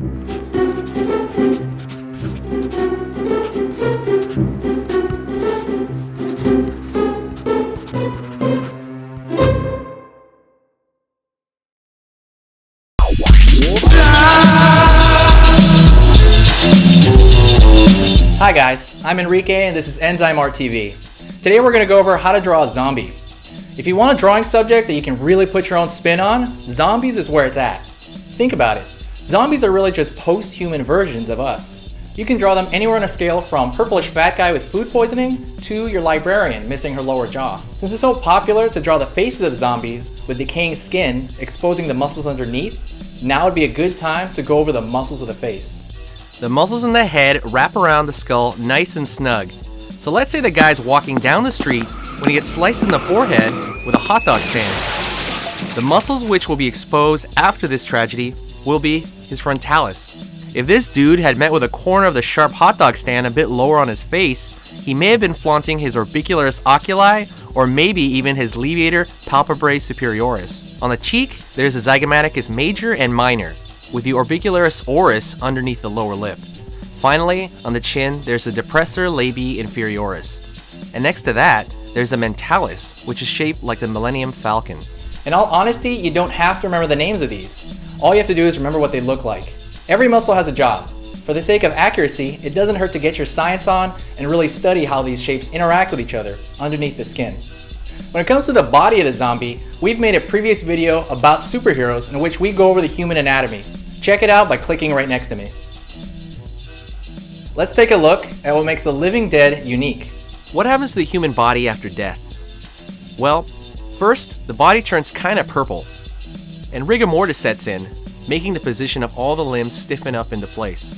Hi guys, I'm Enrique and this is Enzyme Art TV. Today we're going to go over how to draw a zombie. If you want a drawing subject that you can really put your own spin on, zombies is where it's at. Think about it. Zombies are really just post-human versions of us. You can draw them anywhere on a scale from purplish fat guy with food poisoning to your librarian missing her lower jaw. Since it's so popular to draw the faces of zombies with decaying skin exposing the muscles underneath, now would be a good time to go over the muscles of the face. The muscles in the head wrap around the skull nice and snug. So let's say the guy's walking down the street when he gets sliced in the forehead with a hot dog stand. The muscles which will be exposed after this tragedy will be his frontalis. If this dude had met with a corner of the sharp hot dog stand a bit lower on his face, he may have been flaunting his orbicularis oculi or maybe even his levator palpebrae superioris. On the cheek, there's the zygomaticus major and minor, with the orbicularis oris underneath the lower lip. Finally, on the chin, there's the depressor labii inferioris. And next to that, there's the mentalis, which is shaped like the Millennium Falcon. In all honesty, you don't have to remember the names of these. All you have to do is remember what they look like. Every muscle has a job. For the sake of accuracy, it doesn't hurt to get your science on and really study how these shapes interact with each other underneath the skin. When it comes to the body of the zombie, we've made a previous video about superheroes in which we go over the human anatomy. Check it out by clicking right next to me. Let's take a look at what makes the living dead unique. What happens to the human body after death? Well, first, the body turns kinda purple, and rigor mortis sets in, making the position of all the limbs stiffen up into place.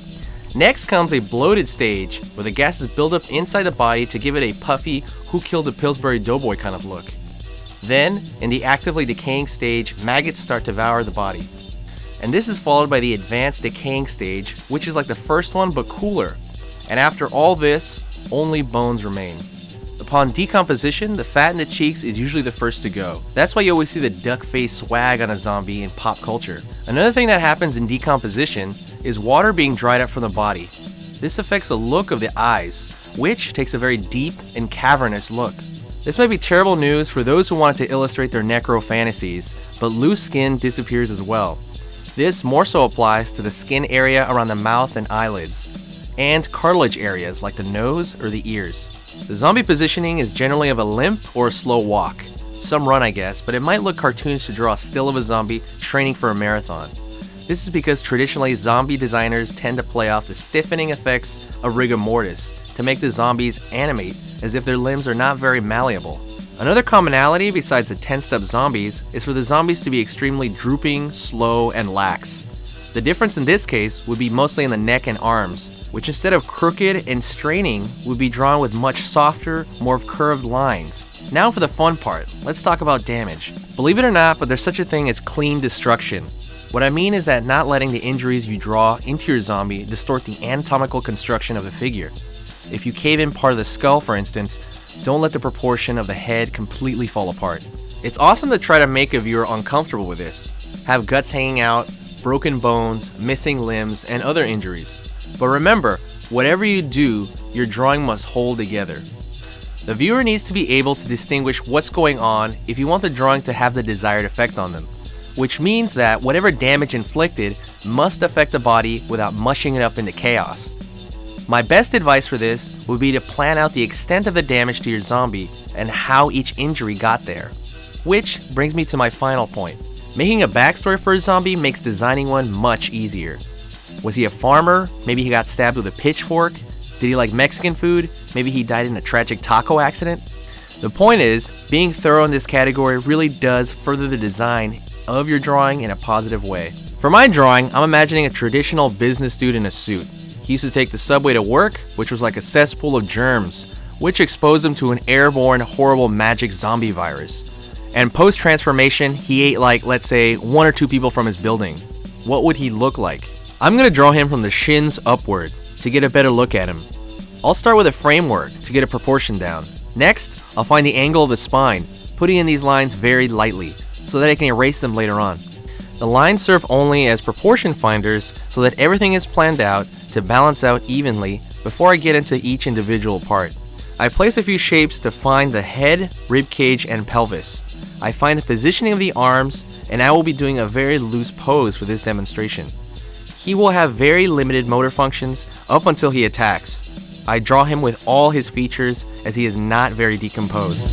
Next comes a bloated stage, where the gases build up inside the body to give it a puffy, who killed the Pillsbury Doughboy kind of look. Then, in the actively decaying stage, maggots start to devour the body. And this is followed by the advanced decaying stage, which is like the first one but cooler. And after all this, only bones remain. Upon decomposition, the fat in the cheeks is usually the first to go. That's why you always see the duck face swag on a zombie in pop culture. Another thing that happens in decomposition is water being dried up from the body. This affects the look of the eyes, which takes a very deep and cavernous look. This might be terrible news for those who want to illustrate their necro fantasies, but loose skin disappears as well. This more so applies to the skin area around the mouth and eyelids, and cartilage areas like the nose or the ears. The zombie positioning is generally of a limp or a slow walk. Some run, I guess, but it might look cartoonish to draw a still of a zombie training for a marathon. This is because traditionally zombie designers tend to play off the stiffening effects of rigor mortis to make the zombies animate as if their limbs are not very malleable. Another commonality besides the tensed up zombies is for the zombies to be extremely drooping, slow, and lax. The difference in this case would be mostly in the neck and arms, which instead of crooked and straining would be drawn with much softer, more curved lines. Now for the fun part, let's talk about damage. Believe it or not, but there's such a thing as clean destruction. What I mean is that not letting the injuries you draw into your zombie distort the anatomical construction of the figure. If you cave in part of the skull, for instance, don't let the proportion of the head completely fall apart. It's awesome to try to make a viewer uncomfortable with this. Have guts hanging out, broken bones, missing limbs, and other injuries. But remember, whatever you do, your drawing must hold together. The viewer needs to be able to distinguish what's going on if you want the drawing to have the desired effect on them, which means that whatever damage inflicted must affect the body without mushing it up into chaos. My best advice for this would be to plan out the extent of the damage to your zombie and how each injury got there. Which brings me to my final point. Making a backstory for a zombie makes designing one much easier. Was he a farmer? Maybe he got stabbed with a pitchfork? Did he like Mexican food? Maybe he died in a tragic taco accident? The point is, being thorough in this category really does further the design of your drawing in a positive way. For my drawing, I'm imagining a traditional business dude in a suit. He used to take the subway to work, which was like a cesspool of germs, which exposed him to an airborne, horrible magic zombie virus. And post-transformation, he ate like, let's say, 1 or 2 people from his building. What would he look like? I'm gonna draw him from the shins upward to get a better look at him. I'll start with a framework to get a proportion down. Next, I'll find the angle of the spine, putting in these lines very lightly, so that I can erase them later on. The lines serve only as proportion finders so that everything is planned out to balance out evenly before I get into each individual part. I place a few shapes to find the head, rib cage, and pelvis. I find the positioning of the arms, and I will be doing a very loose pose for this demonstration. He will have very limited motor functions up until he attacks. I draw him with all his features as he is not very decomposed.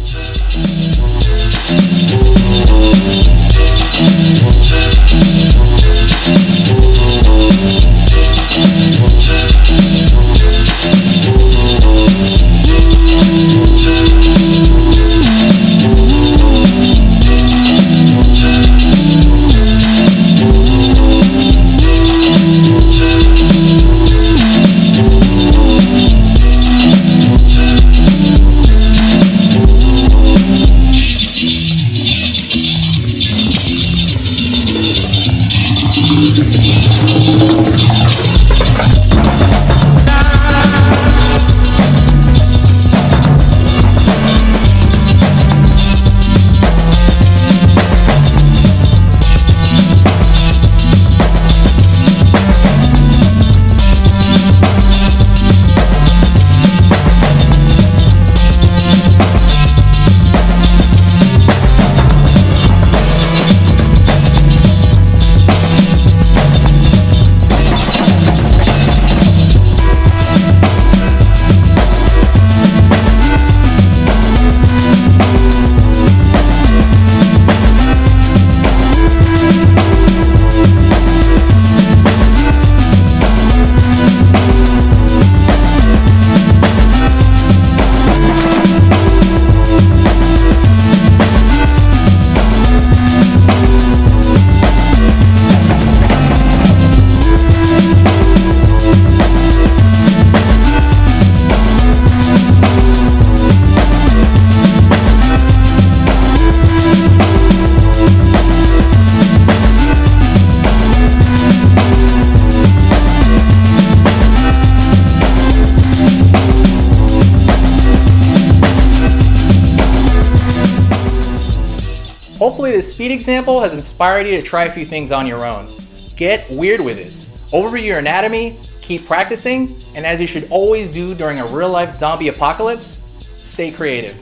Hopefully this speed example has inspired you to try a few things on your own. Get weird with it. Overview your anatomy, keep practicing, and as you should always do during a real-life zombie apocalypse, stay creative.